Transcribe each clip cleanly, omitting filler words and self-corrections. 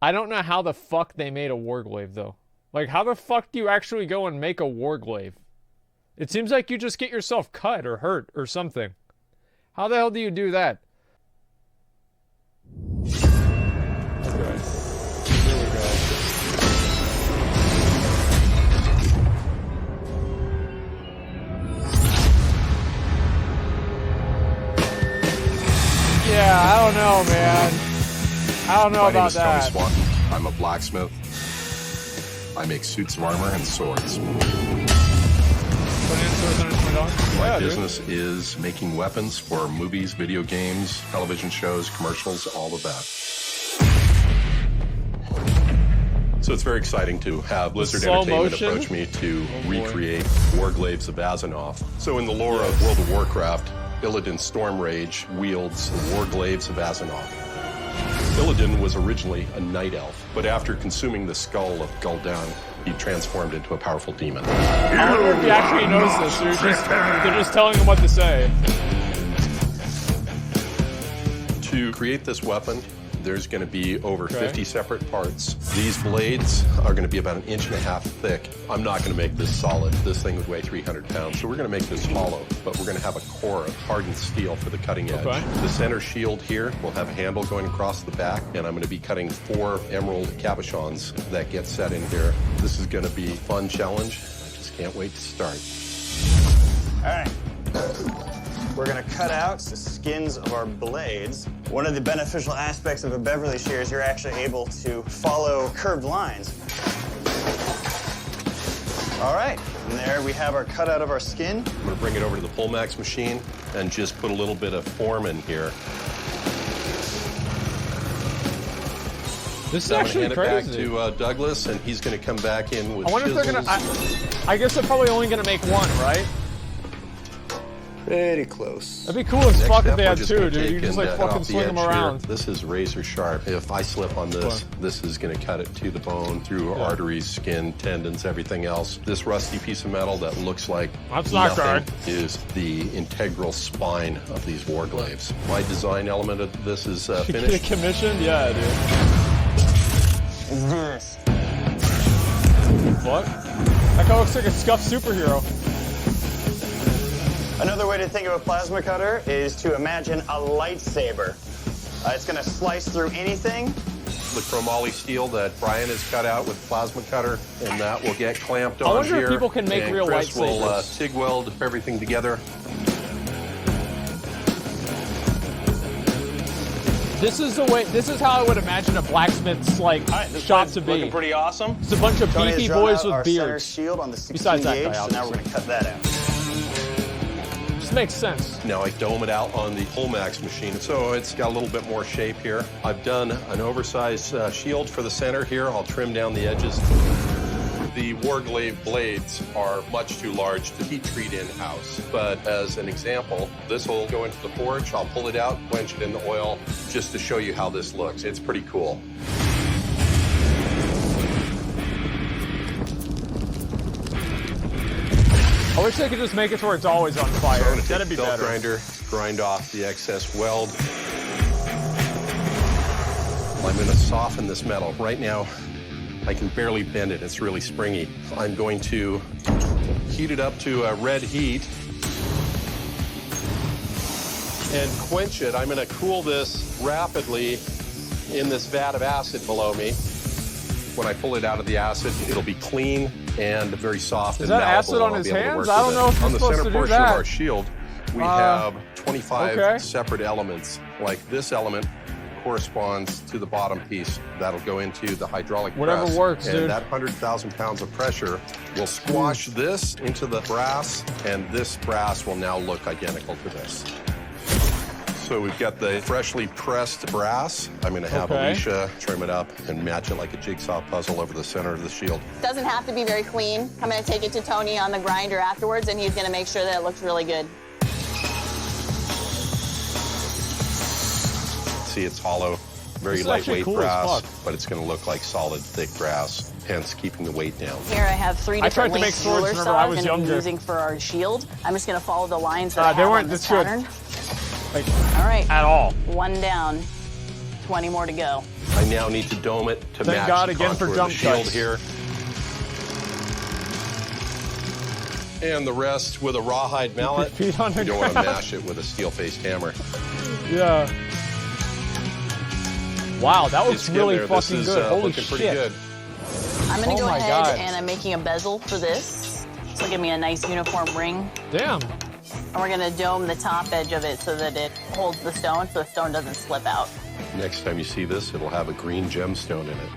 I don't know how the fuck they made a Warglaive, though. Like, how the fuck do you actually go and make a Warglaive? It seems like you just get yourself cut or hurt or something. How the hell do you do that? Okay. Here we go. Yeah, I don't know, man. I don't know about that. My name is Tony Swanton. I'm a blacksmith. I make suits of armor and swords. My business is making weapons for movies, video games, television shows, commercials, all of that. So it's very exciting to have Blizzard Entertainment approach me to recreate Warglaives of Azeroth. So in the lore of World of Warcraft, Illidan Stormrage wields the Warglaives of Azeroth. Illidan was originally a night elf, but after consuming the skull of Gul'dan, he transformed into a powerful demon. I wonder if he actually knows this. They're just telling him what to say. To create this weapon, there's going to be over 50 separate parts. These blades are going to be about 1.5 inches thick. I'm not going to make this solid. This thing would weigh 300 pounds, so we're going to make this hollow, but we're going to have a core of hardened steel for the cutting edge. The center shield here will have a handle going across the back, and I'm going to be cutting 4 emerald cabochons that get set in here. This is going to be a fun challenge. I just can't wait to start. All right. We're gonna cut out the skins of our blades. One of the beneficial aspects of a Beverly shear is you're actually able to follow curved lines. All right, and there we have our cutout of our skin. I'm gonna bring it over to the Pullmax machine and just put a little bit of form in here. This is actually hand crazy. It back to Douglas, and he's gonna come back in with I wonder if they're gonna. I guess they're probably only gonna make one, right? Pretty close. That'd be cool as fuck if they had just 2, dude. You just like fucking swing them around. This is razor sharp. If I slip on this, this is gonna cut it to the bone, through arteries, skin, tendons, everything else. This rusty piece of metal that looks like nothing is the integral spine of these Warglaives. My design element of this is finished. Commissioned? Yeah, dude. This. What? That guy looks like a scuffed superhero. Another way to think of a plasma cutter is to imagine a lightsaber. It's going to slice through anything. The chromoly steel that Brian has cut out with plasma cutter, and that will get clamped on here. I wonder if people can make real Chris lightsabers. will TIG weld everything together. This is the way. This is how I would imagine a blacksmith's shop to be. Looking pretty awesome. It's a bunch of beefy boys with beards. Center shield on the 16 Besides that gauge, guy, so now we're going to cut that out. Makes sense. Now I dome it out on the Pullmax machine, so it's got a little bit more shape here. I've done an oversized shield for the center here. I'll trim down the edges. The Warglaive blades are much too large to heat treat in-house, but as an example, this will go into the forge. I'll pull it out, quench it in the oil, just to show you how this looks. It's pretty cool. I wish they could just make it to where it's always on fire. So That'd be better. Grinder, grind off the excess weld. I'm going to soften this metal. Right now, I can barely bend it. It's really springy. I'm going to heat it up to a red heat and quench it. I'm going to cool this rapidly in this vat of acid below me. When I pull it out of the acid, it'll be clean and very soft. Is that acid on his hands? I don't know if you're supposed to do that. On the center portion of our shield, we have 25 separate elements. Like this element corresponds to the bottom piece. That'll go into the hydraulic press. Whatever works, dude. And that 100,000 pounds of pressure will squash this into the brass, and this brass will now look identical to this. So we've got the freshly pressed brass. I'm going to have Alicia trim it up and match it like a jigsaw puzzle over the center of the shield. Doesn't have to be very clean. I'm going to take it to Tony on the grinder afterwards, and he's going to make sure that it looks really good. See, it's hollow, very lightweight brass, but it's going to look like solid, thick brass, hence keeping the weight down. Here I have 3 different length ruler saws I'm going to be using for our shield. I'm just going to follow the lines that I have on this pattern. Like, all right. At all. 1 down. 20 more to go. I now need to dome it to Thank match God the again for contour of jump the shield cuts. here. And the rest with a rawhide mallet. Feet on the You don't want to ground. mash it with a steel-faced hammer. Yeah. Wow, that looks It's in really there. This fucking is, good. Holy looking pretty shit. good. I'm gonna Oh go my ahead God. and I'm making a bezel for this. So give me a nice uniform ring. Damn. And we're gonna dome the top edge of it so that it holds the stone so the stone doesn't slip out. Next time you see this, it'll have a green gemstone in it.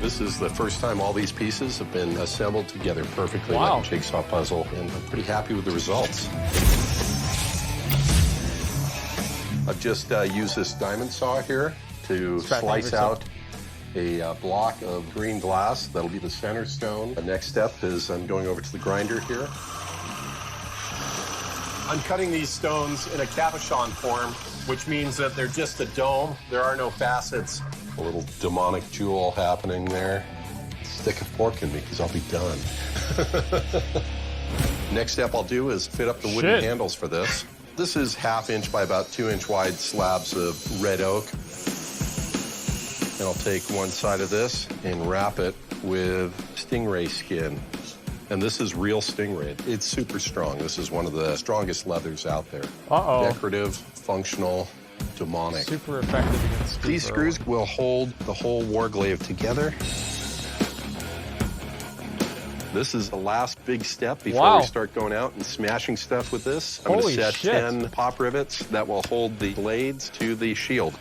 This is the first time all these pieces have been assembled together perfectly Wow. like a jigsaw puzzle, and I'm pretty happy with the results. I've just used this diamond saw here to Scrap slice paper, out a block of green glass. That'll be the center stone. The next step is I'm going over to the grinder here. I'm cutting these stones in a cabochon form, which means that they're just a dome. There are no facets. A little demonic jewel happening there. Stick a fork in me, because I'll be done. Next step I'll do is fit up the wooden Shit. handles for this. This is 1/2 inch by about 2 inch wide slabs of red oak. And I'll take one side of this and wrap it with stingray skin. And this is real stingray. It's super strong. This is one of the strongest leathers out there. Uh-oh. Decorative, functional, demonic. Super effective against These screw screws will hold the whole Warglaive together. This is the last big step before Wow. we start going out and smashing stuff with this. I'm going Holy to set shit. 10 pop rivets that will hold the blades to the shield.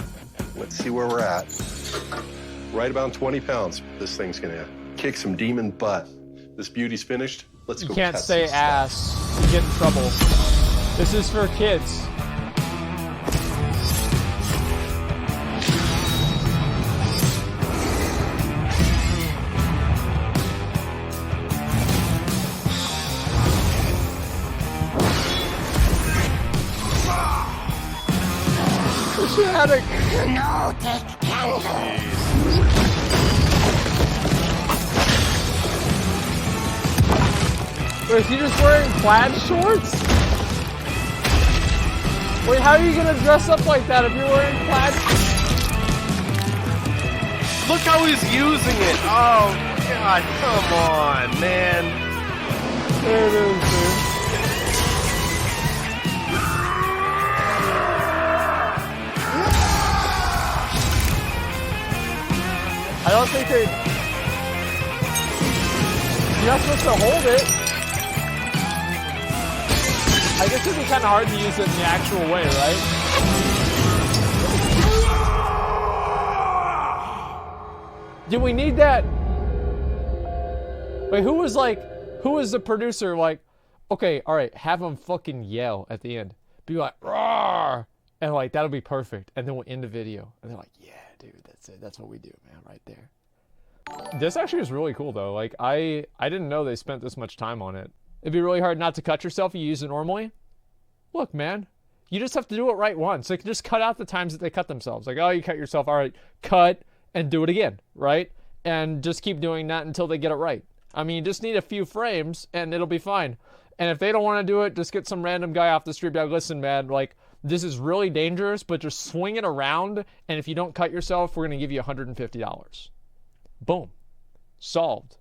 Let's see where we're at. Right about 20 pounds. This thing's going to kick some demon butt. This beauty's finished. Let's You go can't cut say some stuff. ass. You get in trouble. This is for kids. She had a... Wait, is he just wearing plaid shorts? Wait, how are you gonna dress up like that if you're wearing plaid? Look how he's using it. Oh, God, come on, man. There it is, dude. I don't think they... You're not supposed to hold it. I guess it'd be kind of hard to use it in the actual way, right? Do we need that? Wait, who was the producer like, okay, all right, have him fucking yell at the end. Be like, roar! And like, that'll be perfect. And then we'll end the video. And they're like, yeah, dude, that's it. That's what we do, man, right there. This actually is really cool, though. Like, I didn't know they spent this much time on it. It'd be really hard not to cut yourself if you use it normally. Look, man, you just have to do it right once. Like, just cut out the times that they cut themselves. Like, oh, you cut yourself. All right, cut and do it again, right? And just keep doing that until they get it right. I mean, you just need a few frames and it'll be fine. And if they don't want to do it, just get some random guy off the street. Be like, listen, man, like, this is really dangerous, but just swing it around. And if you don't cut yourself, we're going to give you $150. Boom. Solved.